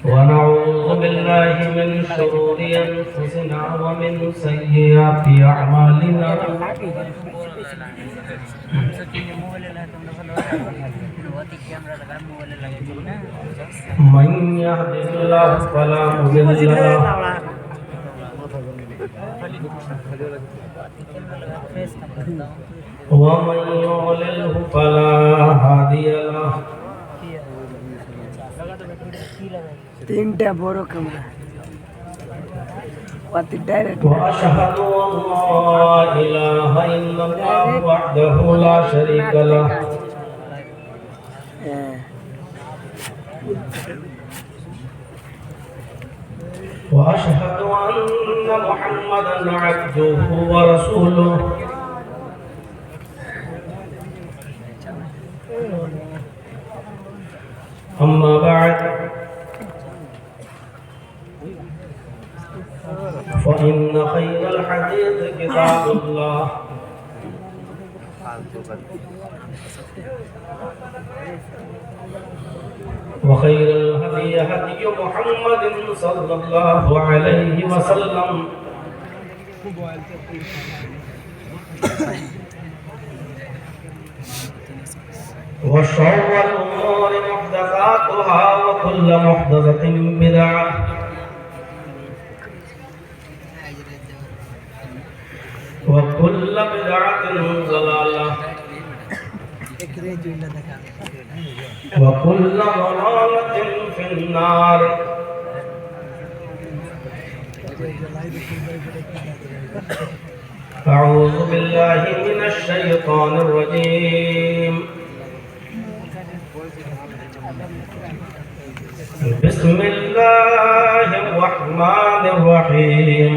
ونعوذ بالله من شرور أنفسنا ومن سيئات أعمالنا من يهده الله فلا مضل له ومن يضلل فلا هادي له তিনটা বড় ক্যামেরা অতি ডাইরেক্ট وأشهد أن لا إله إلا الله وحده لا شريك له وأشهد أن محمدا عبده ورسوله أما بعد فإن خير الحديث كتاب الله وخير الهدي هدي محمد صلى الله عليه وسلم وشر الأمور محدثاتها وكل محدثة بدعة وكل بدعة ضلالة وكل ضلالة في النار أعوذ بالله من الشيطان الرجيم بسم الله الرحمن الرحيم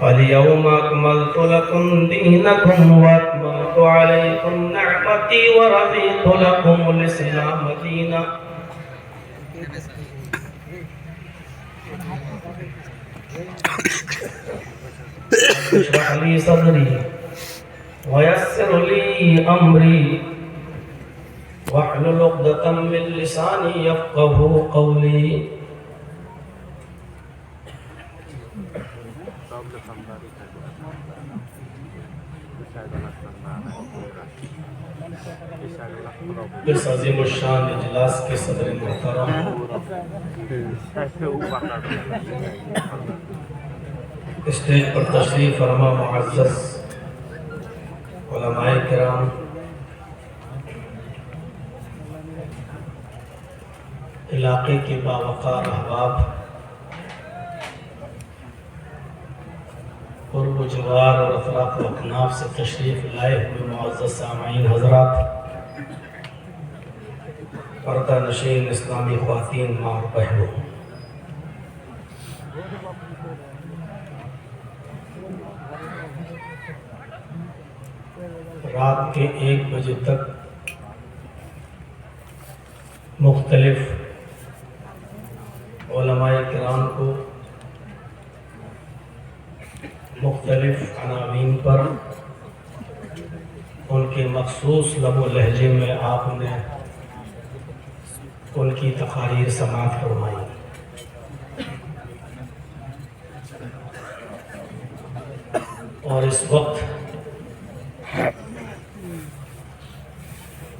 اليوم أكملت لكم دينكم وأتممت عليكم نعمتي ورضيت لكم الإسلام دينا اشرح لي صدري ويسر لي أمري واحلل عقدة من لساني يفقهوا قولي اس عظیم الشان اجلاس کے صدر محترم اسٹیج پر تشریف فرما معزز علماء کرام، علاقے کے باوقار احباب، قرب و جوار اور اطراف و اکناف سے تشریف لائے ہوئے معزز سامعین حضرات، پردہ نشین اسلامی خواتین، ماں اور بہنوں، رات کے 1 بجے تک مختلف علماء کرام کو مختلف عناوین پر ان کے مخصوص لب و لہجے میں آپ نے ان کی تقاریر سماعت فرمائی۔ اور اس وقت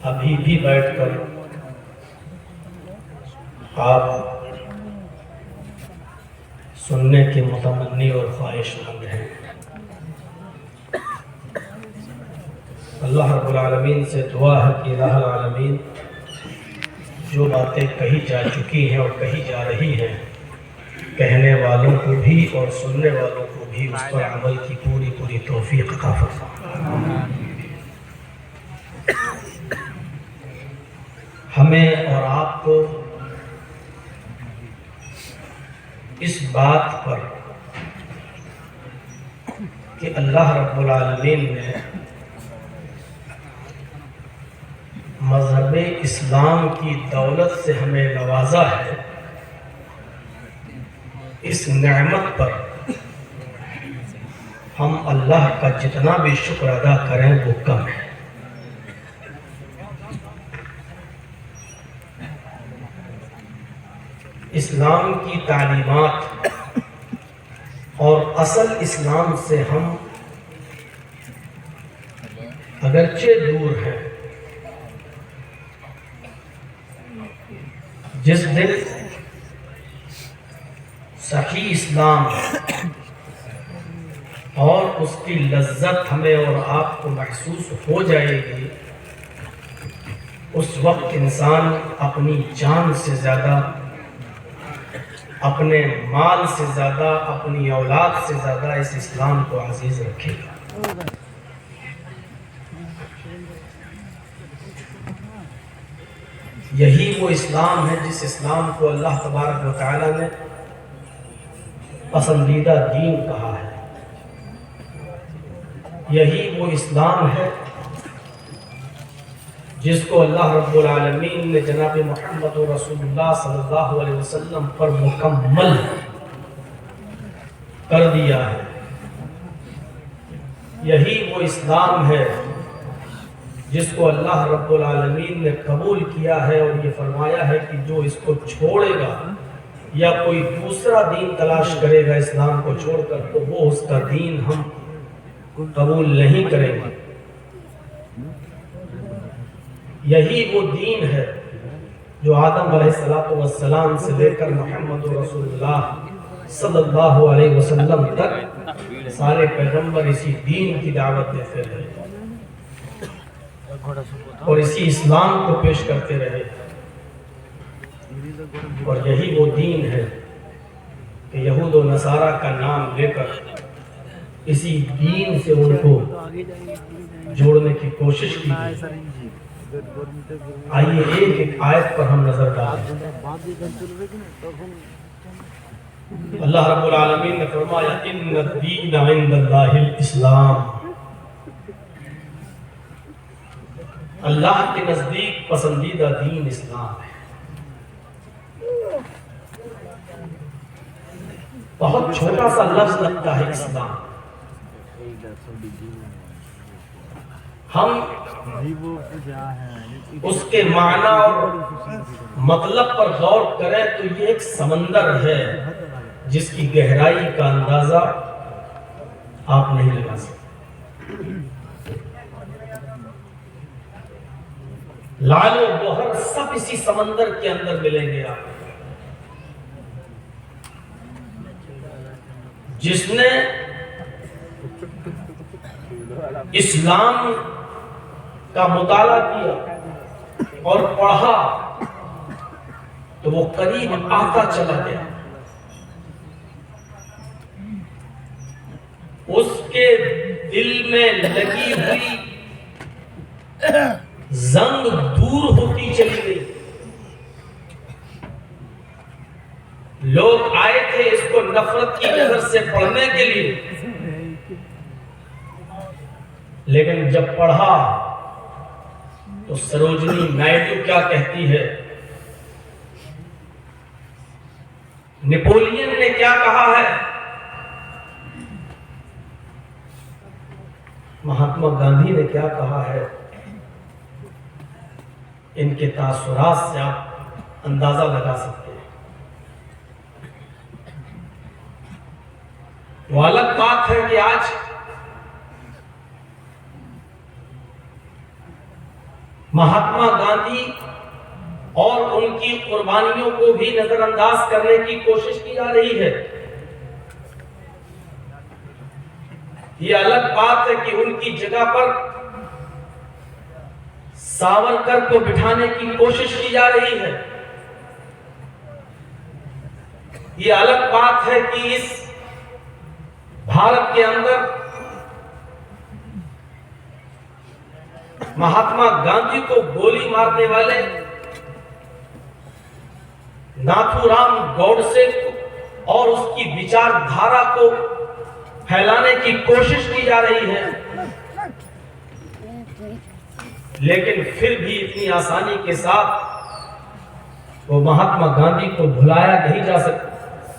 ابھی بھی بیٹھ کر آپ سننے کے متمنی اور خواہش مند ہیں۔ اللہ رب العالمین سے دعا ہے کہ الہ العالمین جو باتیں کہی جا چکی ہیں اور کہی جا رہی ہیں، کہنے والوں کو بھی اور سننے والوں کو بھی اس پر عمل کی پوری پوری توفیق عطا فرمائے۔ ہمیں اور آپ کو اس بات پر کہ اللہ رب العالمین نے مذہب اسلام کی دولت سے ہمیں نوازا ہے، اس نعمت پر ہم اللہ کا جتنا بھی شکر ادا کریں وہ کم ہے۔ اسلام کی تعلیمات اور اصل اسلام سے ہم اگرچہ دور ہیں، جس دن صحیح اسلام اور اس کی لذت ہمیں اور آپ کو محسوس ہو جائے گی، اس وقت انسان اپنی جان سے زیادہ، اپنے مال سے زیادہ، اپنی اولاد سے زیادہ اس اسلام کو عزیز رکھے گا۔ یہی وہ اسلام ہے جس اسلام کو اللہ تبارک و تعالی نے پسندیدہ دین کہا ہے۔ یہی وہ اسلام ہے جس کو اللہ رب العالمین نے جناب محمد رسول اللہ صلی اللہ علیہ وسلم پر مکمل کر دیا ہے۔ یہی وہ اسلام ہے جس کو اللہ رب العالمین نے قبول کیا ہے اور یہ فرمایا ہے کہ جو اس کو چھوڑے گا یا کوئی دوسرا دین تلاش کرے گا اسلام کو چھوڑ کر، تو وہ اس کا دین ہم قبول نہیں کریں گے۔ یہی وہ دین ہے جو آدم علیہ السلام سے لے کر محمد رسول اللہ صلی اللہ علیہ وسلم تک سارے پیغمبر اسی دین کی دعوت دیتے رہے اور اسی اسلام کو پیش کرتے رہے، اور یہی وہ دین ہے کہ یہود و نصارہ کا نام لے کر اسی دین سے ان کو جوڑنے کی کوشش کی گئی۔ آئیے ایک ایک آیت پر ہم نظر ڈالیں۔ اللہ رب العالمین نے فرمایا ان الدین عند اللہ الاسلام، اللہ کے نزدیک پسندیدہ دین اسلام ہے۔ بہت چھوٹا سا لفظ لگتا ہے اسلام، ہم اس کے معنی اور مطلب پر غور کریں تو یہ ایک سمندر ہے جس کی گہرائی کا اندازہ آپ نہیں لگا سکتے۔ لعل و گوہر سب اسی سمندر کے اندر ملیں گے آپ۔ جس نے اسلام کا مطالعہ کیا اور پڑھا تو وہ قریب آتا چلا گیا، اس کے دل میں لگی ہوئی زنگ دور ہوتی چلی گئی۔ لوگ آئے تھے اس کو نفرت کی نظر سے پڑھنے کے لیے، لیکن جب پڑھا تو سروجنی نائڈو کیا کہتی ہے، نیپولین نے کیا کہا ہے، مہاتما گاندھی نے کیا کہا ہے، ان کے تاثرات سے آپ اندازہ لگا سکتے ہیں۔ وہ الگ بات ہے کہ آج مہاتما گاندھی اور ان کی قربانیوں کو بھی نظر انداز کرنے کی کوشش کی جا رہی ہے۔ یہ الگ بات ہے کہ ان کی جگہ پر ساورکر کو بٹھانے کی کوشش کی جا رہی ہے۔ یہ الگ بات ہے کہ اس بھارت کے اندر مہاتما گاندھی کو گولی مارنے والے ناتھو رام گوڈسے اور اس کی وچار دھارا کو پھیلانے کی کوشش کی جا رہی ہے، لیکن پھر بھی اتنی آسانی کے ساتھ وہ مہاتما گاندھی کو بھلایا نہیں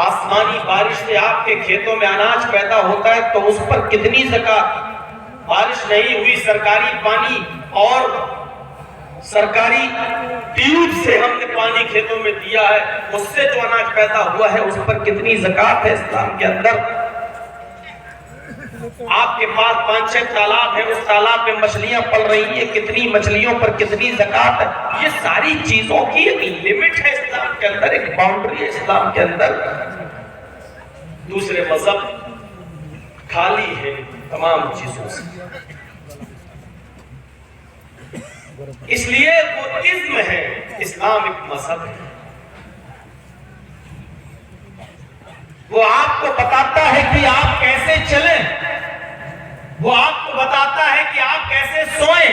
آسمانی بارش سے آپ کے کھیتوں میں اناج پیدا ہوتا ہے تو اس پر کتنی زکوٰۃ؟ بارش نہیں ہوئی، سرکاری پانی اور سرکاری ٹیوب سے ہم نے پانی کھیتوں میں دیا ہے، اس سے جو اناج پیدا ہوا ہے اس پر کتنی زکوٰۃ ہے اسلام کے اندر؟ آپ کے پاس 5-6 تالاب ہیں، اس تالاب میں مچھلیاں پل رہی ہیں، کتنی مچھلیوں پر کتنی زکوٰۃ ہے؟ یہ ساری چیزوں کی ایک لمٹ ہے اسلام کے اندر، ایک باؤنڈری ہے اسلام کے اندر۔ دوسرے مذہب خالی ہے تمام چیزوں سے، اس لیے وہ اذن ہے، اسلام ایک مذہب ہے۔ وہ آپ کو بتاتا ہے کہ آپ کیسے چلیں، وہ آپ کو بتاتا ہے کہ آپ کیسے سوئیں،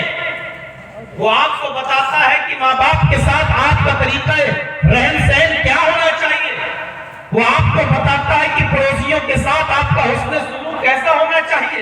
وہ آپ کو بتاتا ہے کہ ماں باپ کے ساتھ آپ کا طریقہ رہن سہن کیا ہونا چاہیے، وہ آپ کو بتاتا ہے کہ پڑوسیوں کے ساتھ آپ کا حسن سلوک کیسا ہونا چاہیے،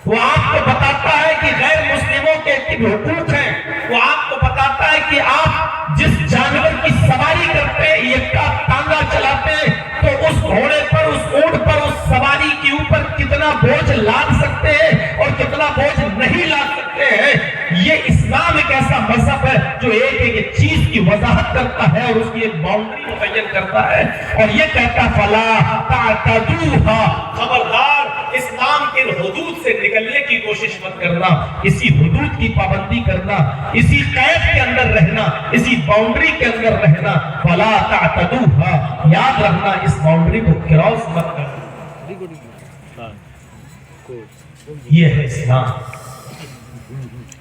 وہ آپ کو بتاتا ہے کہ غیر مسلموں کے حقوق ہیں، وہ آپ کو بتاتا ہے کہ آپ جس جانور کی سواری کرتے ہیں، یکا ٹانگا چلاتے ہیں، تو اس گھوڑے پر، اس اونٹ پر، اس سواری کے اوپر کتنا بوجھ لاد سکتے ہیں اور کتنا بوجھ نہیں لاد سکتے ہیں۔ یہ اسلام ایک ایسا مذہب ہے جو ایک ایک چیز کی وضاحت کرتا ہے اور اس کی ایک باؤنڈری متعین کرتا ہے، اور یہ کہتا فلا تعتدوها، خبردار اسلام کے حدود سے نکلنے کی کوشش مت کرنا، اسی حدود کی پابندی کرنا، اسی قید کے اندر رہنا، اسی باؤنڈری کے اندر رہنا۔ فلا تعتدوها، یاد رکھنا اس باؤنڈری کو کراس مت کرنا۔ یہ ہے اسلام،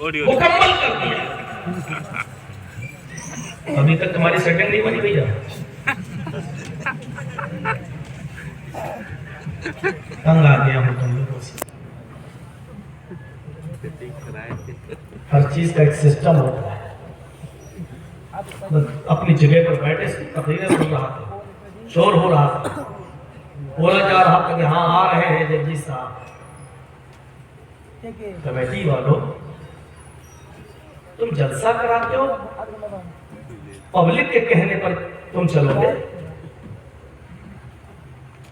مکمل کر دیا۔ ابھی تک تمہاری سیٹنگ نہیں بنی بھیا، تنگ آ گیا ہوں تم لوگوں سے۔ ہر چیز کا ایک سسٹم ہوتا ہے، اپنی جگہ پر بیٹھے تقریریں سن رہا تھا، شور ہو رہا تھا، بولا جا رہا تھا کہ ہاں آ رہے ہیں ججی صاحب۔ کمیٹی والوں، تم جلسہ کراتے ہو، پبلک کے کہنے پر تم چلو گے،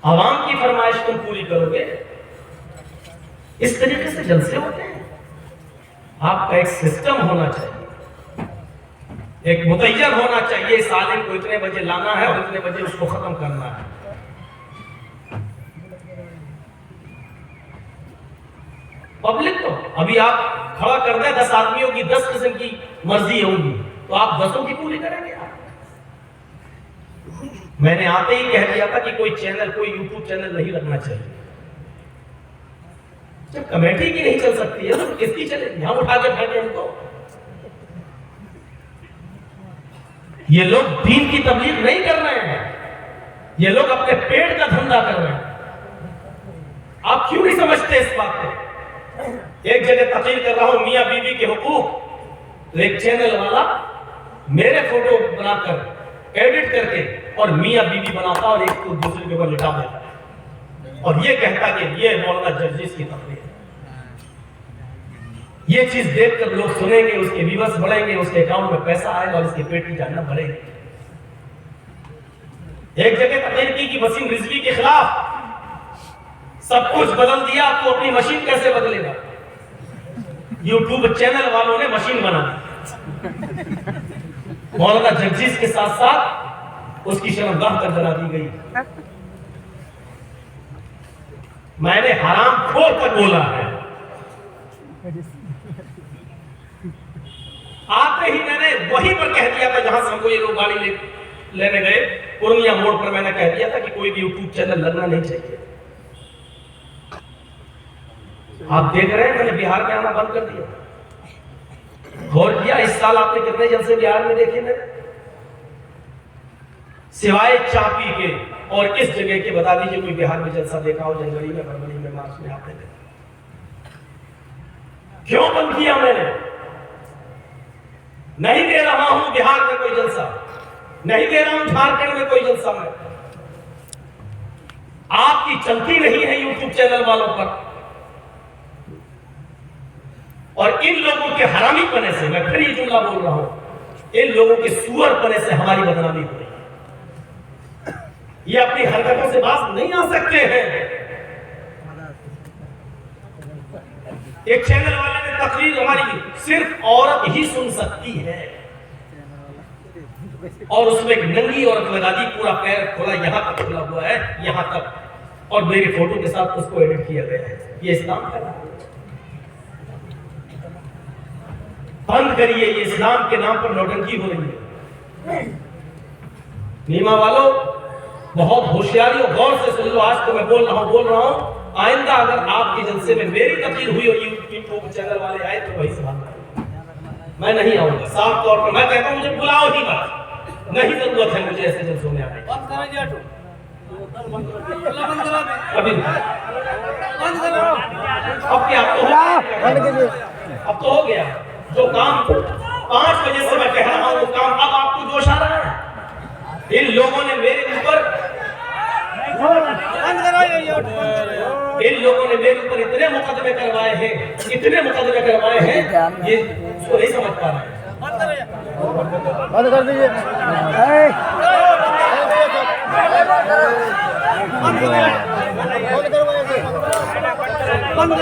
عوام کی فرمائش تم پوری کرو گے، اس طریقے سے جلسے ہوتے ہیں؟ آپ کا ایک سسٹم ہونا چاہیے، ایک متعین ہونا چاہیے، اس عالم کو اتنے بجے لانا ہے اور اتنے بجے اس کو ختم کرنا ہے۔ پبلک تو ابھی آپ کھڑا کر دیں 10 آدمیوں کی 10 قسم کی مرضی ہوگی تو آپ 10 کی پوری کریں گے؟ میں نے آتے ہی کہہ دیا تھا کہ کوئی چینل، کوئی یوٹیوب چینل نہیں رکھنا چاہیے۔ جب کمیٹی کی نہیں چل سکتی ہے تو کس کی چلے گی؟ ہم اٹھا کے پھینکیں ان کو؟ یہ لوگ دین کی تبلیغ نہیں کر رہے ہیں، یہ لوگ اپنے پیٹ کا دھندا کر رہے ہیں۔ آپ کیوں نہیں سمجھتے اس بات کو؟ ایک جگہ تقریر کر رہا ہوں میاں بیوی کے حقوق، تو ایک چینل والا میرے فوٹو بنا کر ایڈٹ کر کے اور میاں بیوی بناتا اور ایک کو دوسرے کے اوپر لٹا دیتا اور یہ کہتا کہ یہ مولانا جرجیس کی تقریر ہے۔ یہ چیز دیکھ کر لوگ سنیں گے، اس کے ویورز بڑھیں گے، اس کے اکاؤنٹ میں پیسہ آئے گا اور اس کے پیٹ کی جاننا بڑھے گی۔ ایک جگہ تقریر کی کہ وسیم رضوی کے خلاف، سب کچھ بدل دیا تو اپنی مشین کیسے بدلے گا؟ یوٹیوب چینل والوں نے مشین بنا دی، مولانا جرجیس کے ساتھ ساتھ اس کی شرمگاہ کر بنا دی گئی۔ میں نے حرام کھور تک بولا ہے، آتے ہی میں نے وہیں پر کہہ دیا تھا جہاں سے ہم کو یہ لوگ گاڑی لینے گئے، پورنیہ موڑ پر میں نے کہہ دیا تھا کہ کوئی بھی یوٹیوب چینل لگنا نہیں چاہیے۔ آپ دیکھ رہے ہیں میں نے بہار میں آنا بند کر دیا۔ غور کیا اس سال آپ نے کتنے جلسے بہار میں دیکھے میں؟ سوائے چاپی کے اور کس جگہ کے بتا دیجئے کوئی بہار میں جلسہ دیکھا ہو؟ جنوری میں، فروری میں، مارچ میں آپ نے دیکھا؟ کیوں بند کیا میں نے؟ نہیں دے رہا ہوں بہار میں کوئی جلسہ، نہیں دے رہا ہوں جھارکھنڈ میں کوئی جلسہ میں۔ آپ کی چلتی نہیں ہے یوٹیوب چینل والوں پر، اور ان لوگوں کے حرامی پنے سے، میں پھر یہ جملہ بول رہا ہوں، ان لوگوں کے سور پنے سے ہماری بدنامی ہو رہی ہے۔ یہ اپنی حرکتوں سے باز نہیں آ سکتے ہیں. ایک چینل والے نے تقریر ہماری صرف عورت ہی سن سکتی ہے اور اس میں ایک ننگی عورت لگا دی, پورا پیر کھولا, یہاں تک کھلا ہوا ہے, یہاں تک, اور میری فوٹو کے ساتھ اس کو ایڈٹ کیا گیا ہے. یہ اسلام ہے؟ بند کریے, یہ اسلام کے نام پر نوٹنکی ہو رہی ہے. نیما والو بہت ہوشیاری اور غور سے سن لو, آج تو میں بول رہا ہوں, آئندہ اگر آپ کے جلسے میں میری تقریر ہوئی اور یوٹیوب چینل والے آئے تو وہی سنبھالنا, میں نہیں آؤں گا. صاف طور پر میں کہتا ہوں مجھے بلاؤ ہی مت, نہیں ضرورت ہے مجھے ایسے جلسوں میں آنے کی. اب کیا اب تو ہو گیا. جو کام 5 بجے سے میں کہہ رہا ہوں وہ کام اب آپ کو جوش آ رہا ہے. ان لوگوں نے میرے اوپر اتنے مقدمے کروائے ہیں, یہ اس کو نہیں سمجھ پا رہے ہیں. بند کر دیجیے. بند